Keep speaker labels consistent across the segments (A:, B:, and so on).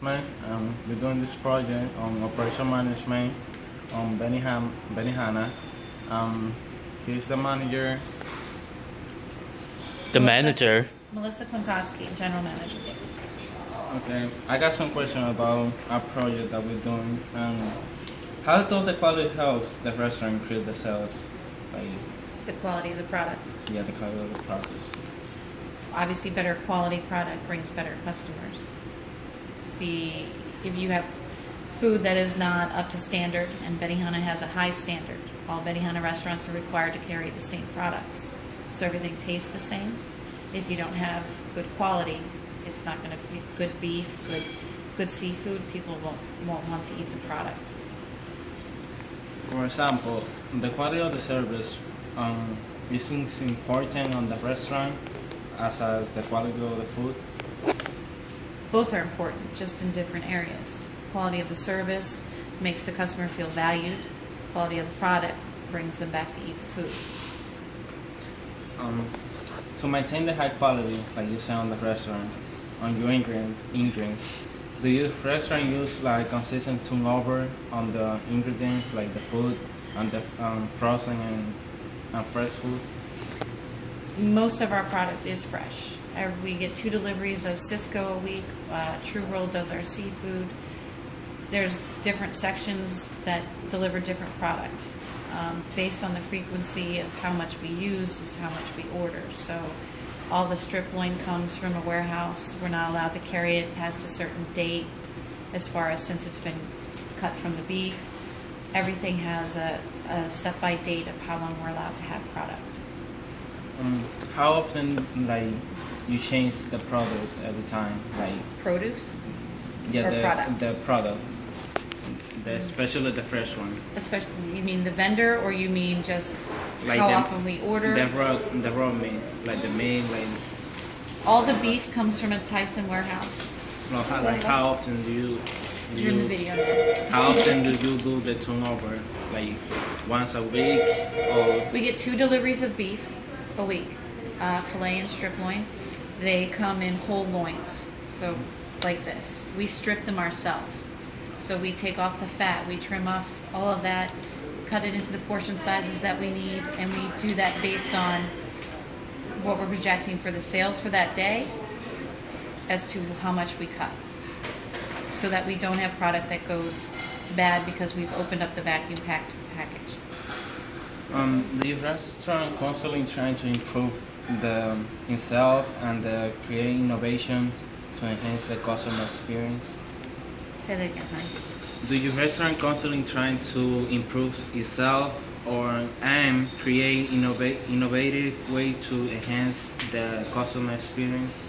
A: We're doing this project on operation management on Benihana. Um, he's the manager.
B: The manager.
C: Melissa Klinkowski, General Manager.
A: Okay, I got some questions about our project that we're doing. How does the quality helps the restaurant increase the sales? Like,
C: The quality of the product.
A: yeah, the quality of the products.
C: Obviously, better quality product brings better customers. If you have food that is not up to standard, and Benihana has a high standard, all Benihana restaurants are required to carry the same products, so everything tastes the same. If you don't have good quality, it's not going to be good beef, good seafood. People won't want to eat the product.
A: For example, the quality of the service is important on the restaurant as the quality of the food.
C: Both are important, just in different areas. Quality of the service makes the customer feel valued. Quality of the product brings them back to eat the food.
A: To maintain the high quality, like you say on the restaurant, on your ingredients, do your restaurant use like consistent turnover on the ingredients, like the food and the frozen and fresh food?
C: Most of our product is fresh. We get 2 deliveries of Cisco a week. True Roll does our seafood. There's different sections that deliver different product. Based on the frequency of how much we use is how much we order. So all the strip loin comes from a warehouse. We're not allowed to carry it past a certain date as far as since it's been cut from the beef. Everything has a set by date of how long we're allowed to have product.
A: How often like you change the products every time? Like
C: Produce?
A: yeah,
C: Or product?
A: the product, especially the fresh one.
C: Especially, you mean the vendor, or you mean just
A: Like
C: how
A: the-
C: often we order?
A: The raw meat, like the meat, like
C: All the beef comes from a Tyson warehouse.
A: no, how often do you?
C: You're in the video now.
A: How often do you do the turnover? Like once a week or?
C: We get 2 deliveries of beef a week, filet and strip loin. They come in whole loins, so like this. We strip them ourselves. So we take off the fat, we trim off all of that, cut it into the portion sizes that we need, and we do that based on what we're projecting for the sales for that day as to how much we cut. So that we don't have product that goes bad because we've opened up the vacuum packed package.
A: The restaurant constantly trying to improve the itself and create innovations to enhance the customer experience.
C: Say that again, honey.
A: Do your restaurant constantly trying to improve itself and create innovative way to enhance the customer experience?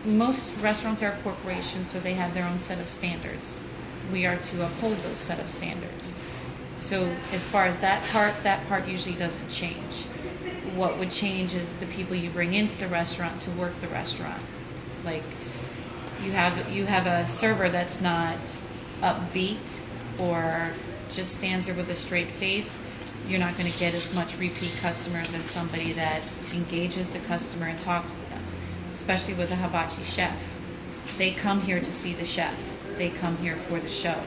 C: Most restaurants are corporations, so they have their own set of standards. We are to uphold those set of standards. So as far as that part usually doesn't change. What would change is the people you bring into the restaurant to work the restaurant. Like you have a server that's not upbeat or just stands there with a straight face. You're not going to get as much repeat customers as somebody that engages the customer and talks to them, especially with a hibachi chef. They come here to see the chef. They come here for the show.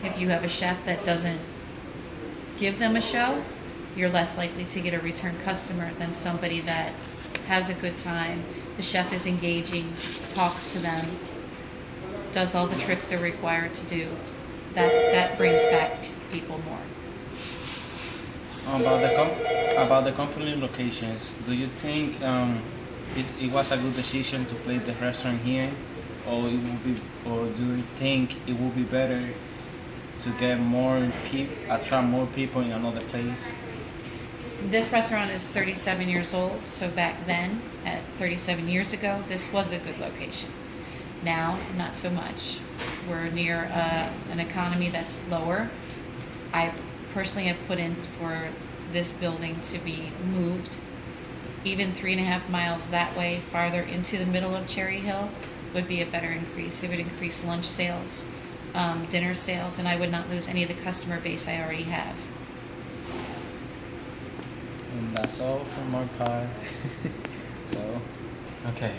C: If you have a chef that doesn't give them a show, you're less likely to get a return customer than somebody that has a good time. The chef is engaging, talks to them, does all the tricks they're required to do. That brings back people more.
A: About the company locations, do you think it was a good decision to place the restaurant here, or do you think it would be better to get attract more people in another place?
C: This restaurant is 37 years old, so back then, at 37 years ago, this was a good location. Now, not so much. We're near an economy that's lower. I personally have put in for this building to be moved even 3.5 miles that way, farther into the middle of Cherry Hill, would be a better increase. It would increase lunch sales, dinner sales, and I would not lose any of the customer base I already have.
A: And that's all from our part. So
B: Okay,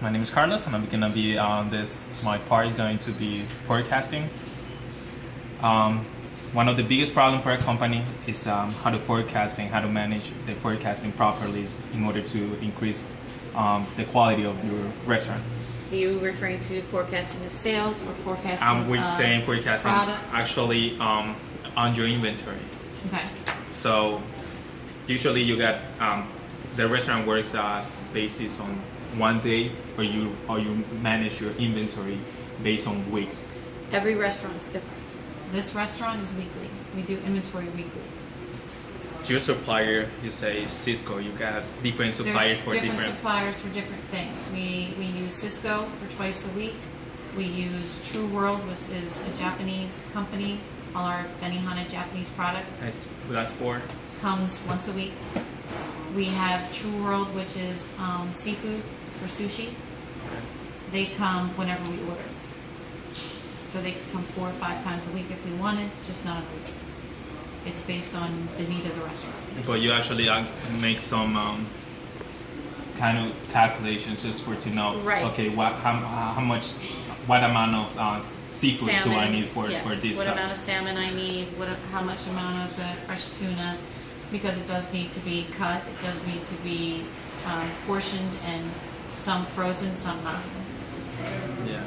B: my name is Carlos, and I'm gonna be on this. My part is going to be forecasting. One of the biggest problems for a company is how to forecast and how to manage the forecasting properly in order to increase the quality of your restaurant.
C: Are you referring to forecasting of sales or forecasting
B: We're
C: of
B: saying forecasting
C: products?
B: actually on your inventory.
C: Okay.
B: So usually you got the restaurant works basis on one day, or you manage your inventory based on weeks.
C: Every restaurant's different. This restaurant is weekly. We do inventory weekly.
B: Your supplier, you say Cisco, you got different suppliers for
C: different suppliers for different things. We use Cisco for twice a week. We use True World, which is a Japanese company. All our Benihana Japanese product
B: That's for
C: comes once a week. We have True World, which is seafood for sushi. They come whenever we order. So they could come 4 or 5 times a week if we wanted, just not a week. It's based on the need of the restaurant.
B: But you actually make some kind of calculations just for to know,
C: Right.
B: okay, how much, what amount of seafood
C: Salmon,
B: do I need for
C: yes.
B: this?
C: What amount of salmon I need, how much amount of the fresh tuna, because it does need to be cut, it does need to be portioned, and some frozen, some not.
B: Yeah.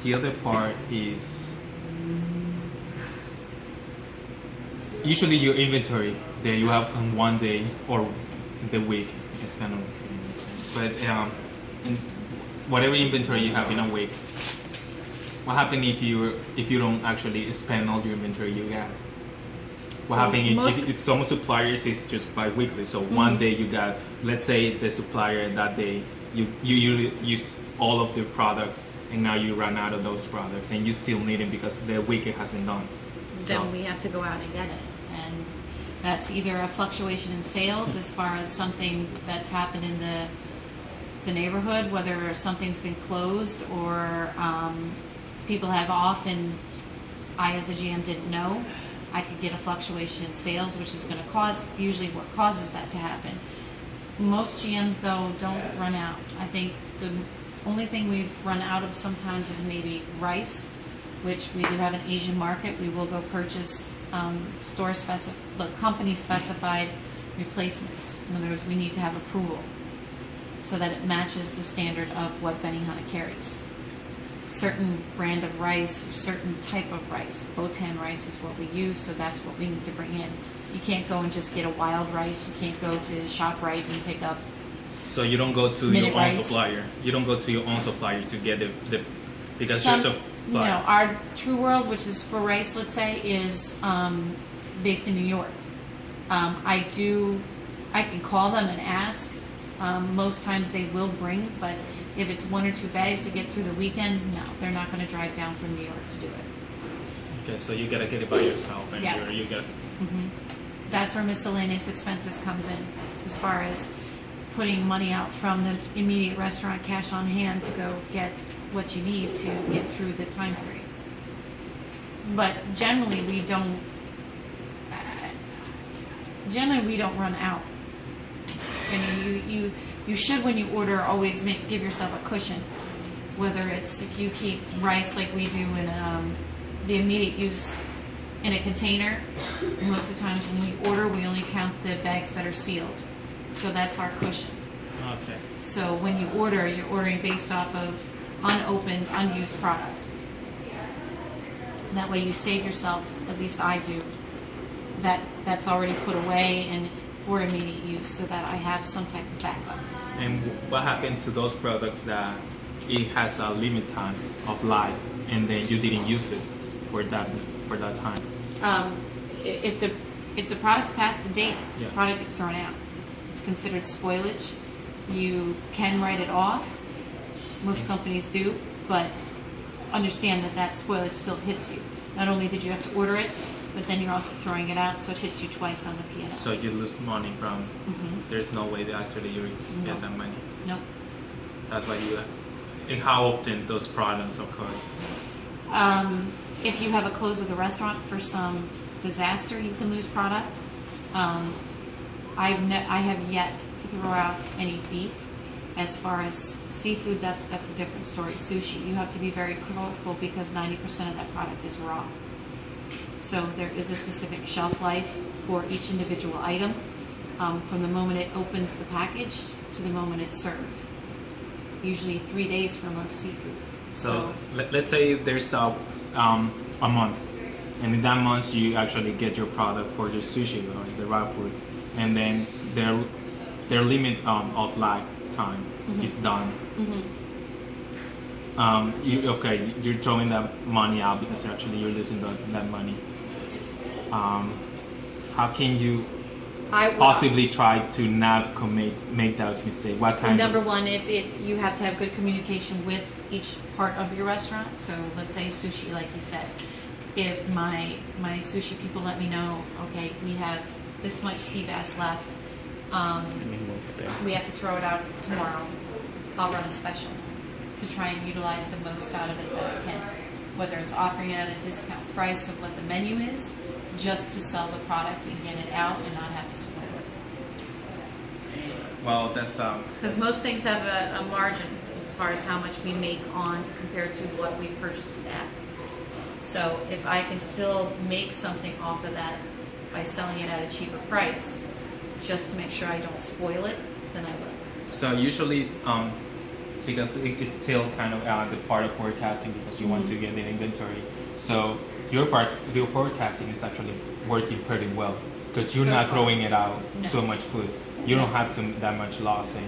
B: The other part is usually your inventory that you have in one day or the week. It's kind of, but whatever inventory you have in a week, what happens if you don't actually spend all your inventory you got? What happens if it's some suppliers is just bi-weekly? So one day you got, let's say the supplier that day you use all of the products, and now you run out of those products, and you still need them because the week it hasn't done.
C: Then we have to go out and get it. And that's either a fluctuation in sales as far as something that's happened in the neighborhood, whether something's been closed or people have off and I as the GM didn't know. I could get a fluctuation in sales, which is going to cause, usually what causes that to happen. Most GMs, though, don't run out. I think the only thing we've run out of sometimes is maybe rice, which we do have an Asian market. We will go purchase company specified replacements. In other words, we need to have approval so that it matches the standard of what Benihana carries. Certain brand of rice, certain type of rice. Botan rice is what we use, so that's what we need to bring in. You can't go and just get a wild rice. You can't go to ShopRite and pick up.
B: So you don't go to your own
C: rice.
B: supplier. You don't go to your own supplier to get the because
C: Some,
B: your supplier.
C: No, our True World, which is for rice, let's say, is based in New York. I can call them and ask. Most times they will bring, but if it's 1 or 2 bags to get through the weekend, no, they're not going to drive down from New York to do it.
B: Okay, so you gotta get it by yourself, and
C: Yeah.
B: you get.
C: That's where miscellaneous expenses comes in, as far as putting money out from the immediate restaurant, cash on hand, to go get what you need to get through the time period. But generally we don't run out. I mean, you should, when you order, always give yourself a cushion. Whether it's if you keep rice like we do in the immediate use in a container, most of the times when we order, we only count the bags that are sealed. So that's our cushion.
B: Okay.
C: So when you order, you're ordering based off of unopened, unused product. That way you save yourself, at least I do, that's already put away and for immediate use, so that I have some type of backup.
B: And what happened to those products that it has a limit time of life, and then you didn't use it for that time?
C: If the product's past the date,
B: Yeah.
C: the product gets thrown out. It's considered spoilage. You can write it off. Most companies do, but understand that spoilage still hits you. Not only did you have to order it, but then you're also throwing it out, so it hits you twice on the P&L.
B: So you lose money from. There's no way that actually you get that money.
C: Nope.
B: That's why you. And how often those problems occur?
C: If you have a close of the restaurant for some disaster, you can lose product. I have yet to throw out any beef. As far as seafood, that's a different story. Sushi, you have to be very careful because 90% of that product is raw. So there is a specific shelf life for each individual item, from the moment it opens the package to the moment it's served. Usually 3 days for most seafood.
B: So let's say there's a month, and in that month you actually get your product for your sushi or the raw food, and then their limit of lifetime is done. You're throwing that money out because actually you're losing that money. How can you possibly try to not make those mistakes? What kind
C: Number one, if you have to have good communication with each part of your restaurant. So let's say sushi, like you said. If my sushi people let me know, okay, we have this much sea bass left, we have to throw it out tomorrow, I'll run a special to try and utilize the most out of it that I can. Whether it's offering it at a discount price of what the menu is, just to sell the product and get it out and not have to spoil it.
B: Well, that's
C: because most things have a margin as far as how much we make on compared to what we purchase it at. So if I can still make something off of that by selling it at a cheaper price, just to make sure I don't spoil it, then I will.
B: So usually, because it's still kind of the part of forecasting because you want to get the inventory. So your forecasting is actually working pretty well because you're not throwing it out so much food. You don't have that much loss in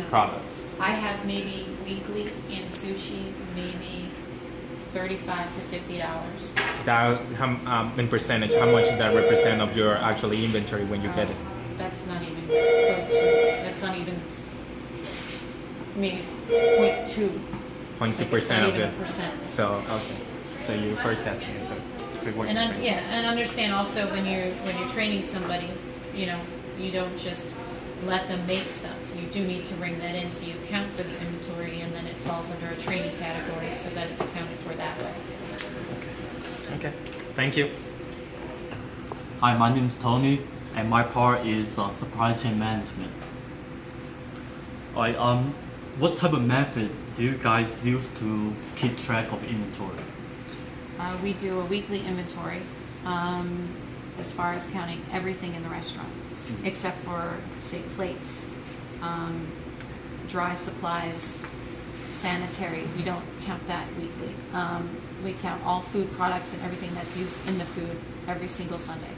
B: products.
C: I have maybe weekly in sushi, maybe $35 to $50.
B: That in percentage, how much does that represent of your actually inventory when you get it?
C: That's not even close to. That's not even maybe 0.2%
B: of it.
C: Percent.
B: So okay, so you're forecasting it. So
C: and understand also when you're training somebody, you don't just let them make stuff. You do need to bring that in, so you account for the inventory, and then it falls under a training category, so that it's accounted for that way.
B: Okay. Thank you.
D: Hi, my name is Tony, and my part is supply chain management. Alright, what type of method do you guys use to keep track of inventory?
C: We do a weekly inventory, as far as counting everything in the restaurant, except for, say, plates, dry supplies, sanitary. We don't count that weekly. We count all food products and everything that's used in the food every single Sunday.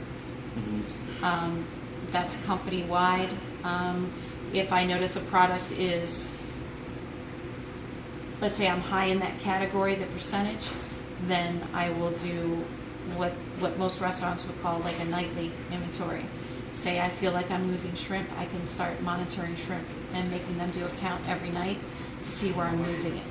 C: That's company-wide. If I notice a product is, let's say I'm high in that category, the percentage, then I will do what most restaurants would call like a nightly inventory. Say I feel like I'm losing shrimp, I can start monitoring shrimp and making them do a count every night to see where I'm losing it.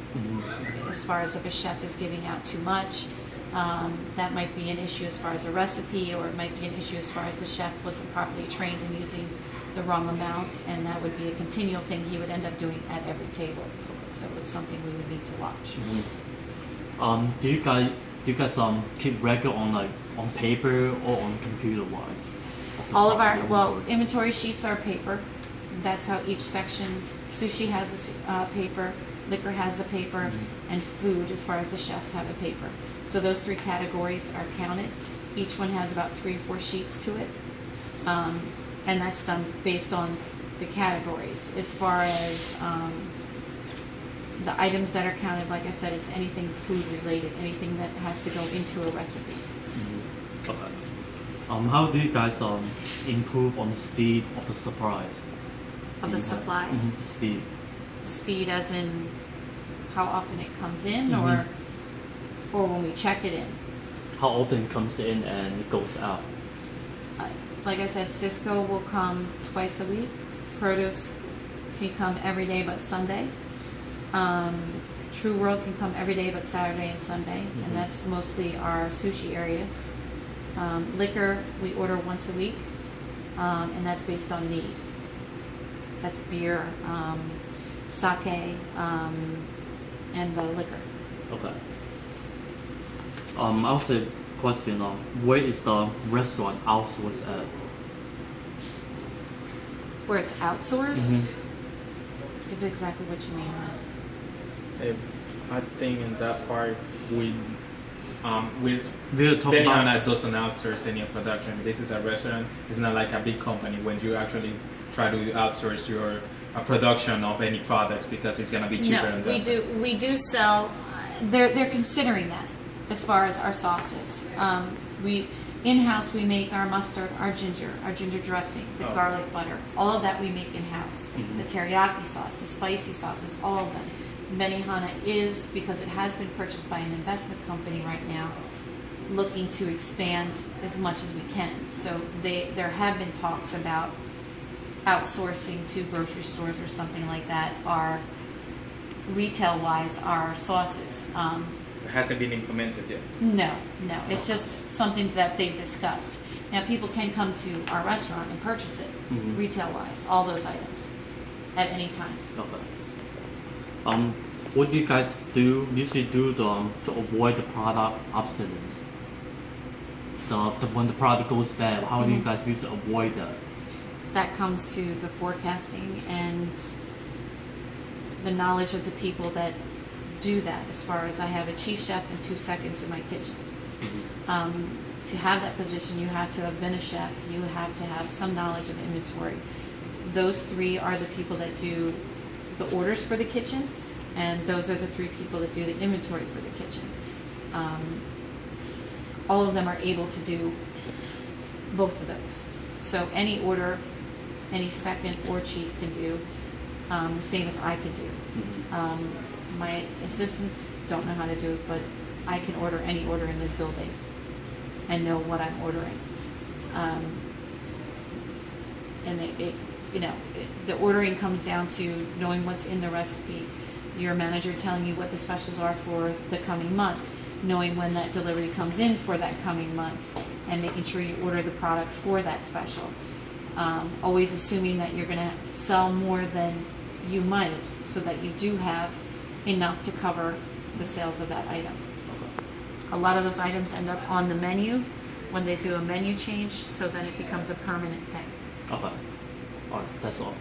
C: As far as if a chef is giving out too much, that might be an issue as far as a recipe, or it might be an issue as far as the chef wasn't properly trained in using the wrong amount, and that would be a continual thing he would end up doing at every table. So it's something we would need to watch.
D: Do you guys keep record on paper or on computer wise?
C: All of our inventory sheets are paper. That's how each section. Sushi has a paper, liquor has a paper, and food, as far as the chefs, have a paper. So those three categories are counted. Each one has about 3 or 4 sheets to it, and that's done based on the categories. As far as the items that are counted, like I said, it's anything food related, anything that has to go into a recipe.
D: Okay. How do you guys improve on the speed of the supplies?
C: Of the supplies?
D: The speed.
C: The speed as in how often it comes in, or when we check it in?
D: How often it comes in and it goes out?
C: Like I said, Cisco will come twice a week. Produce can come every day but Sunday. True World can come every day but Saturday and Sunday, and that's mostly our sushi area. Liquor we order once a week, and that's based on need. That's beer, sake, and the liquor.
D: Okay. Also, question: where is the restaurant outsourced at?
C: Where it's outsourced? Give exactly what you mean.
B: I think in that part we
D: We'll talk
B: Benihana
D: about
B: doesn't outsource any production. This is a restaurant. It's not like a big company when you actually try to outsource your production of any products because it's gonna be cheaper.
C: No,
B: than
C: we do sell. They're considering that as far as our sauces. We in-house we make our mustard, our ginger dressing, the garlic butter. All of that we make in-house. The teriyaki sauce, the spicy sauces, all of them. Benihana is, because it has been purchased by an investment company right now, looking to expand as much as we can. So there have been talks about outsourcing to grocery stores or something like that. Our retail-wise, our sauces.
B: It hasn't been implemented yet.
C: No, it's just something that they've discussed. Now people can come to our restaurant and purchase it, retail-wise, all those items, at any time.
D: okay. What do you guys usually do to avoid the product obsolescence? When the product goes bad, how do you guys usually avoid that?
C: That comes to the forecasting and the knowledge of the people that do that. As far as I have a chief chef and 2 seconds in my kitchen. To have that position, you have to have been a chef. You have to have some knowledge of inventory. Those 3 are the people that do the orders for the kitchen, and those are the 3 people that do the inventory for the kitchen. All of them are able to do both of those. So any order, any second or chief can do the same as I could do. My assistants don't know how to do it, but I can order any order in this building and know what I'm ordering. And the ordering comes down to knowing what's in the recipe, your manager telling you what the specials are for the coming month, knowing when that delivery comes in for that coming month, and making sure you order the products for that special. Always assuming that you're going to sell more than you might, so that you do have enough to cover the sales of that item. A lot of those items end up on the menu when they do a menu change, so then it becomes a permanent thing.
D: Okay. Alright, that's all.